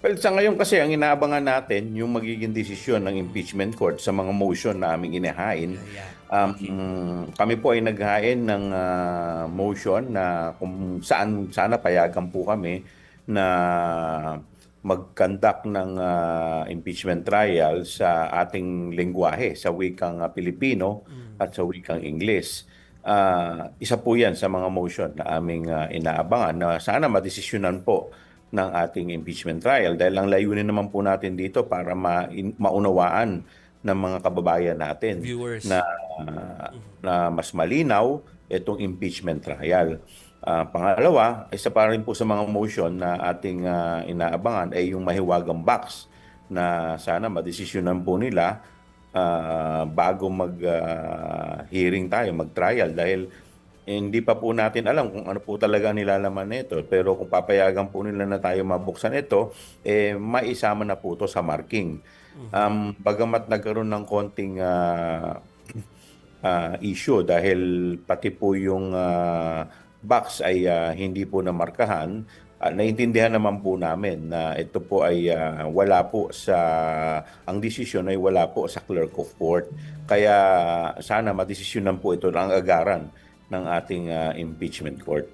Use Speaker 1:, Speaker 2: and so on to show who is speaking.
Speaker 1: Well, sa ngayon kasi ang inaabangan natin yung magiging desisyon ng impeachment court sa mga motion na aming inihain.
Speaker 2: Ayan, okay.
Speaker 1: Kami po ay naghain ng motion na kung saan sana payagan po kami na mag-conduct ng impeachment trial sa ating lengguwahe, sa wikang Pilipino
Speaker 2: Mm.
Speaker 1: at sa wikang Ingles. Isa po yan sa mga motion na aming inaabangan na sana madesisyonan po ng ating impeachment trial dahil ang layunin naman po natin dito para maunawaan ng mga kababayan natin na
Speaker 2: Viewers. Mhm.
Speaker 1: mas malinaw itong impeachment trial. Pangalawa, isa pa rin po sa mga motion na ating inaabangan ay yung mahiwagang box na sana madesisyonan po nila bago mag-hearing tayo, mag-trial dahil hindi pa po natin alam kung ano po talaga ang nilalaman nito. Pero kung papayagan po nila na tayo mabuksan ito, maisama na po ito sa marking.
Speaker 2: Mhm.
Speaker 1: Bagamat nagkaroon ng konting issue dahil pati po yung box ay hindi po namarkahan, naintindihan naman po namin na ito po ay wala po sa, ang desisyon ay wala po sa clerk of court. Kaya sana madesisyonan po ito ng agaran ng ating impeachment court.